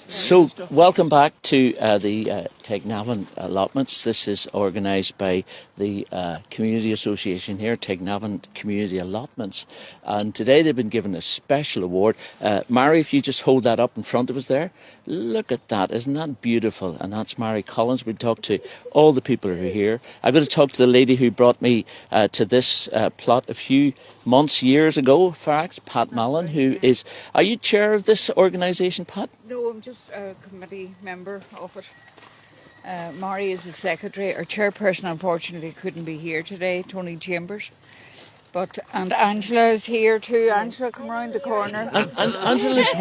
So, welcome back to the Tagnevan Allotments. This is organised by the Community Association here, Tagnevan Community Allotments. And today they've been given a special award. Mary, if you just hold that up in front of us there, look at that. Isn't that beautiful? And that's Mary Collins. We talked to all the people who are here. I'm going to talk to the lady who brought me to this plot a few months, years ago, Fax, Pat Mallon, who is... Are you chair of this organisation, Pat? No, I'm just a committee member of it. Mari is the secretary. Our chairperson, unfortunately, couldn't be here today, Tony Chambers. And Angela is here too. Angela, come round the corner. And Angela's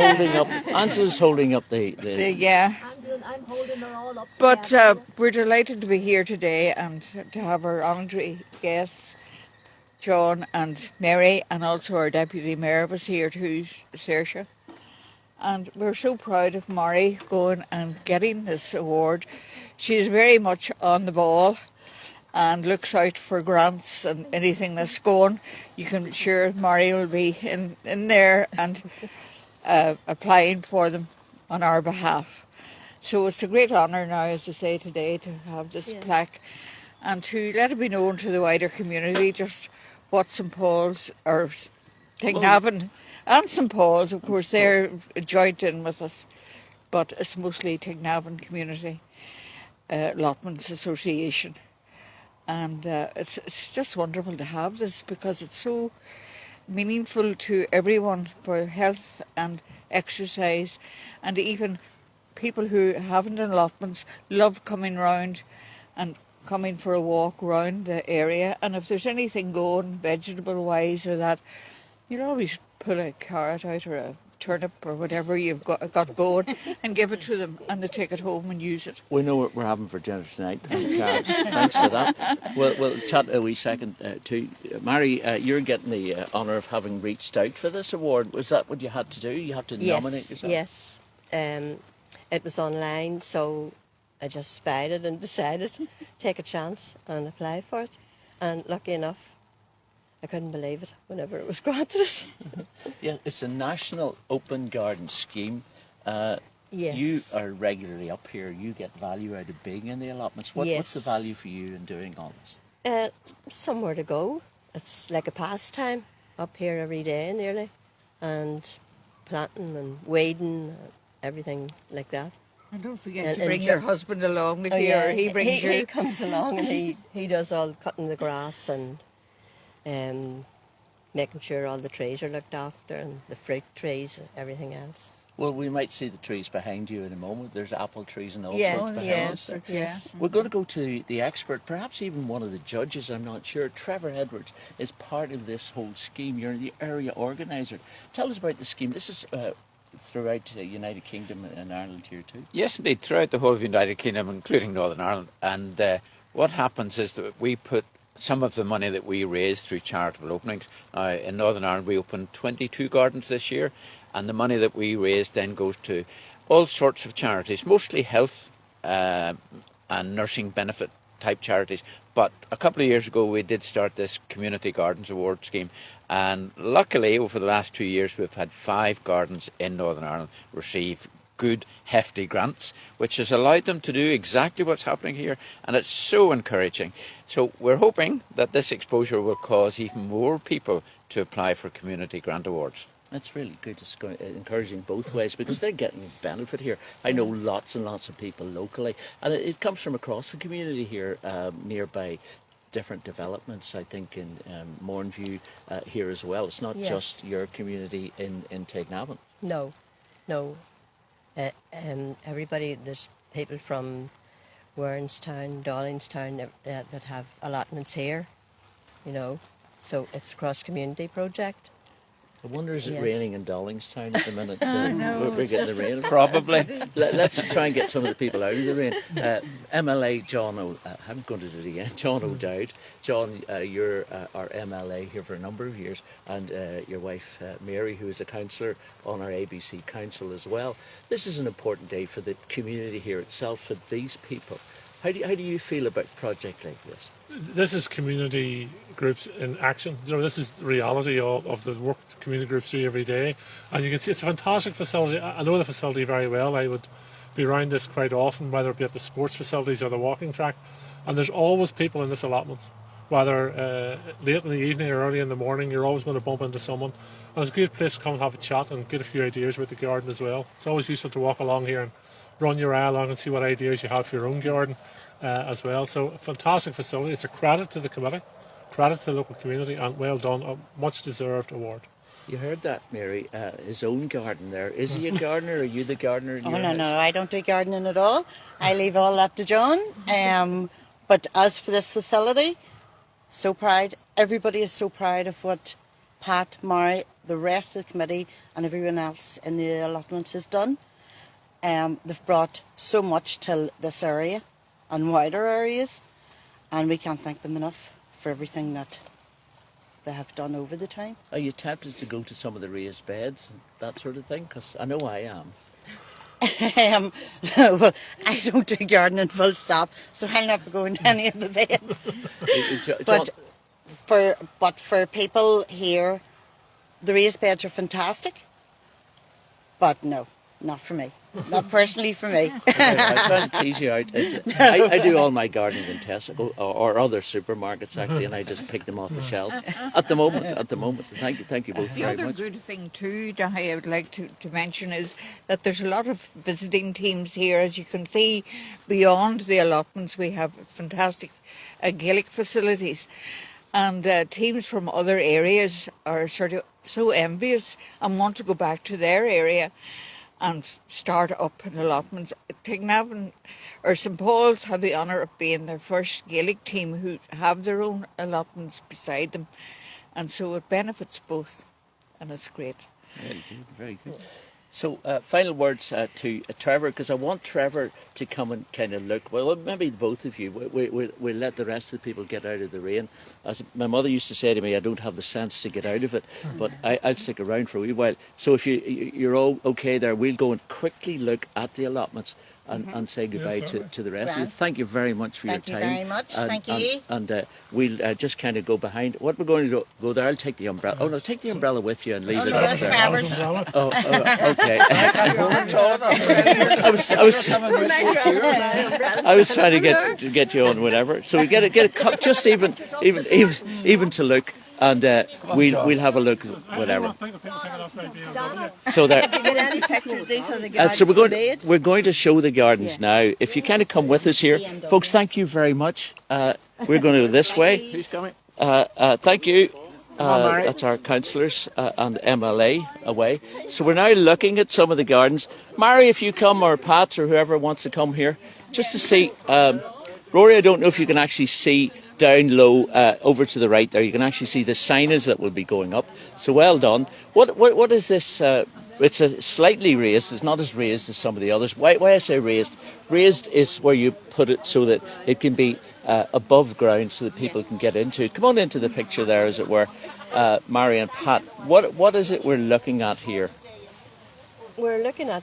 holding up the Yeah. I'm holding her all up. But we're delighted to be here today and to have our honorary guests, John and Mary, and also our deputy mayor was here too, Saoirse. And we're so proud of Mari going and getting this award. She's very much on the ball and looks out for grants and anything that's going. You can be sure Mari will be in there and applying for them on our behalf. So it's a great honour now, as I say today, to have this plaque and to let it be known to the wider community just what St Paul's or Tagnevan and St Paul's, of course, they're joined in with us, but it's mostly Tagnevan Community Allotments Association. And it's just wonderful to have this because it's so meaningful to everyone for health and exercise, and even people who haven't allotments love coming round and coming for a walk round the area. And if there's anything going vegetable wise or that, you'll always pull a carrot out or a turnip or whatever you've got going and give it to them, and they take it home and use it. We know what we're having for dinner tonight. Thanks for that. We'll chat a wee second too. Mary, you're getting the honour of having reached out for this award. Was that what you had to do? You had to nominate yourself? Yes. It was online, so I just spied it and decided to take a chance and apply for it. And lucky enough, I couldn't believe it whenever it was granted. Yeah, it's a national open garden scheme. Yes. You are regularly up here. You get value out of being in the allotments. What's the value for you in doing all this? Somewhere to go. It's like a pastime up here every day nearly, and planting and weeding, everything like that. And don't forget to bring your husband along with you, or he brings you. He comes along and he does all cutting the grass and making sure all the trees are looked after and the fruit trees, everything else. Well, we might see the trees behind you in a moment. There's apple trees and all Yeah, sorts behind yeah, us. yes. We're going to go to the expert, perhaps even one of the judges, I'm not sure. Trevor Edwards is part of this whole scheme. You're the area organiser. Tell us about the scheme. This is throughout the United Kingdom and Ireland here too. Yes, indeed, throughout the whole of the United Kingdom, including Northern Ireland. And what happens is that we put some of the money that we raise through charitable openings. In Northern Ireland, we opened 22 gardens this year, and the money that we raise then goes to all sorts of charities, mostly health and nursing benefit type charities. But a couple of years ago, we did start this Community Gardens Award scheme, and luckily, over the last 2 years, we've had 5 gardens in Northern Ireland receive good, hefty grants, which has allowed them to do exactly what's happening here, and it's so encouraging. So we're hoping that this exposure will cause even more people to apply for community grant awards. That's really good. It's encouraging both ways because they're getting benefit here. I know lots and lots of people locally, and it comes from across the community here, nearby different developments, I think, in Mornview here as well. It's not just your community in Tagnevan. No. Everybody, there's people from Warrenstown, Dollingstown that have allotments here, so it's a cross-community project. I wonder, is it raining in Dollingstown at the minute? No. We're getting the rain. Probably. Let's try and get some of the people out of the rain. MLA John I'm going to do it again. John O'Dowd. John, you're our MLA here for a number of years, and your wife Mary, who is a councillor on our ABC Council as well. This is an important day for the community here itself, for these people. How do you feel about a project like this? This is community groups in action. This is the reality of the work community groups do every day. And you can see it's a fantastic facility. I know the facility very well. I would be around this quite often, whether it be at the sports facilities or the walking track. And there's always people in this allotments. Whether late in the evening or early in the morning, you're always going to bump into someone. And it's a good place to come and have a chat and get a few ideas about the garden as well. It's always useful to walk along here and run your eye along and see what ideas you have for your own garden as well. So a fantastic facility. It's a credit to the committee, credit to the local community, and well done. A much deserved award. You heard that, Mary. His own garden there. Is he a gardener? Are you the gardener in your house? No, I don't do gardening at all. I leave all that to John. But as for this facility, so proud. Everybody is so proud of what Pat, Mary, the rest of the committee and everyone else in the allotments has done. They've brought so much to this area and wider areas, and we can't thank them enough for everything that they have done over the time. Are you tempted to go to some of the raised beds and that sort of thing? Because I know I am. Well, I don't do gardening full stop, so I'll not be going to any of the beds. But for people here, the raised beds are fantastic. But no, not for me. Not personally for me. I try to tease you out. I do all my gardening in Tesco or other supermarkets actually, and I just pick them off the shelf at the moment. Thank you both The very other much. good thing too that I would like to mention is that there's a lot of visiting teams here. As you can see, beyond the allotments we have fantastic Gaelic facilities, and teams from other areas are sort of so envious and want to go back to their area and start up in allotments. Tagnevan or St Paul's have the honour of being their first Gaelic team who have their own allotments beside them, and so it benefits both, and it's great. Very good, very good. So, final words to Trevor, because I want Trevor to come and kind of look. Well, maybe both of you. We'll let the rest of the people get out of the rain. As my mother used to say to me, I don't have the sense to get out of it, but I'll stick around for a wee while. So if you're all okay there, we'll go and quickly look at the allotments and say goodbye to the rest of you. Thank you very much for your time. Thank you very much. Thank you. And we'll just kind of go behind. What we're going to go there, I'll take the umbrella. Oh, no, take the umbrella with you and leave it up there. Okay. I was trying to get you on whatever. So we get a cut, just even to look. And we'll have a look, whatever. So there. So we're going to show the gardens now. If you kind of come with us here, folks. Thank you very much. We're going to go this way. Who's coming? Thank you. That's our councillors and MLA away. So we're now looking at some of the gardens. Mary, if you come, or Pat, or whoever wants to come here, just to see. Rory, I don't know if you can actually see down low over to the right there. You can actually see the signage that will be going up. So well done. What is this? It's a slightly raised. It's not as raised as some of the others. Why I say raised? Raised is where you put it so that it can be above ground so that people can get into it. Come on into the picture there, as it were. Mary and Pat, what is it we're looking at here? We're looking at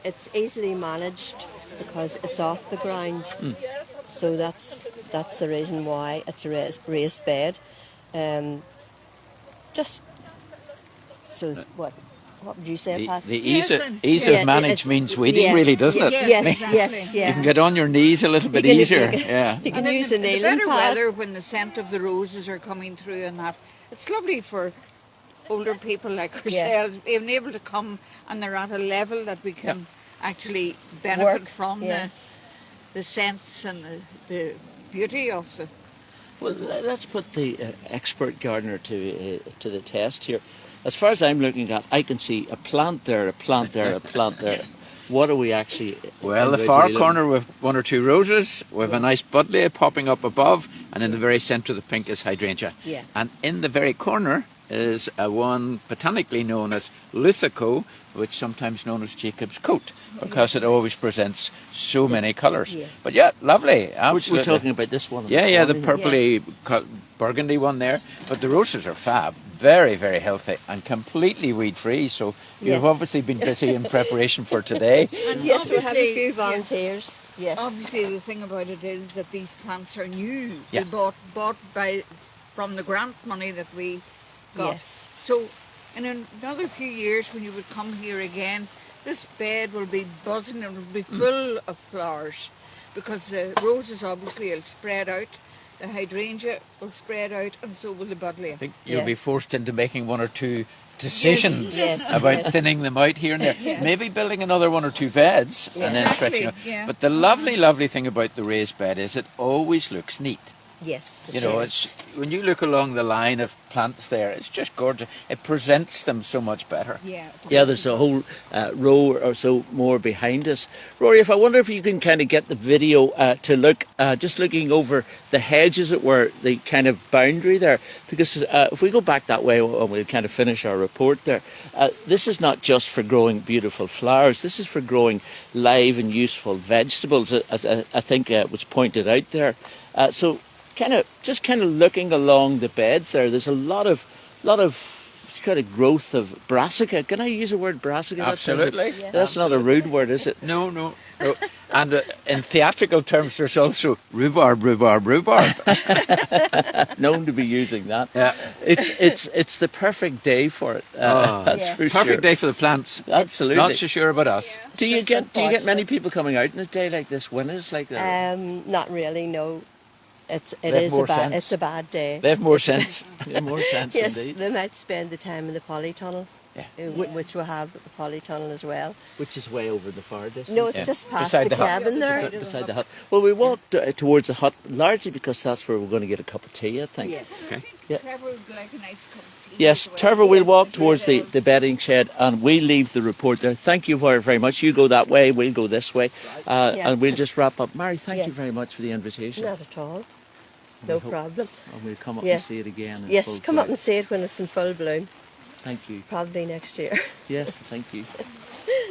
it's easily managed because it's off the ground. So that's the reason why it's a raised bed. Just so what would you say, Pat? The ease of manage means weeding, really, doesn't it? Yes. You can get on your knees a little bit easier. You can use in the the kneeling better pad. weather, when the scent of the roses are coming through and that, it's lovely for older people like ourselves being able to come, and they're at a level that we can actually benefit from the scents and the beauty of the. Well, let's put the expert gardener to the test here. As far as I'm looking at, I can see a plant there, a plant there, a plant there. What are we actually? Well, the far corner with one or two roses, with a nice buddleia popping up above, and in the very centre of the pink is hydrangea. Yeah. And in the very corner is one botanically known as Luthico, which sometimes known as Jacob's coat, because it always presents so many colours. Yes. But yeah, lovely, absolutely. We're talking about this one. Yeah, the purpley burgundy one there. But the roses are fab. very, very healthy and completely weed-free. So you've Yes. obviously been busy in preparation for today. And Yes, we have a obviously, few yeah, volunteers. Yes. obviously the thing about it is that these plants are new. Yeah. We bought from the grant money that we got. Yes. So in another few years when you would come here again, this bed will be buzzing and will be full of flowers, because the roses obviously will spread out, the hydrangea will spread out, and so will the buddleia. I think you'll Yeah. be forced into making one or two decisions Yes, about yes. thinning them out here and there. Yeah. Maybe building another one or two beds and then stretching it. Exactly, yeah. But the lovely, lovely thing about the raised bed is it always looks neat. Yes. You know, it's when you look along the line of plants there, it's just gorgeous. It presents them so much better. Yeah. Yeah, there's a whole row or so more behind us. Rory, if I wonder if you can kind of get the video to look, just looking over the hedge, as it were, the kind of boundary there. Because if we go back that way and we'll kind of finish our report there, this is not just for growing beautiful flowers. This is for growing live and useful vegetables, as I think was pointed out there. So kind of looking along the beds there, there's a lot of kind of growth of brassica. Can I use the word brassica? Absolutely. That's not a rude word, is it? No, no, no. And in theatrical terms, there's also rhubarb. Known to be using that. Yeah. It's the perfect day for it. That's Yes. for Perfect sure. day for the plants. Absolutely. Not so sure about us. Do you Just get unfortunate. many people coming out in a day like this when it's like that? Not really. No. It They have is more a bad. sense. It's a bad day. They have more sense. Yeah, more sense Yes, indeed. they might spend the time in the polytunnel, Yeah. which will have the polytunnel as well. Which is way over the far distance. No, it's Yeah. just past Beside the the hut. cabin there. Beside the hut. Well, we walked towards the hut largely because that's where we're going to get a cup of tea, I think. Yes. Okay. Yeah. Trevor would like a nice cup of tea. Yes, as well. Trevor, we'll walk Yes, towards the bedding shed and we'll leave the report there. Thank you very, very much. You go that way, we'll go this way. Yeah. And we'll just wrap up. Mary, thank Yeah. you very much for the invitation. Not at all. No problem. And we'll come up Yeah. and see it again. in Yes, full come up flower. and see it when it's in full bloom. Thank you. Probably next year. Yes, thank you.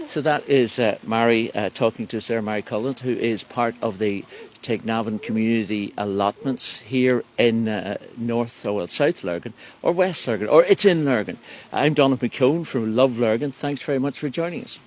So that is Mary talking to us there, Mary Cullen, who is part of the Tagnevan community allotments here in South Lurgan or West Lurgan, or it's in Lurgan. I'm Donald McCone from Love Lurgan. Thanks very much for joining us.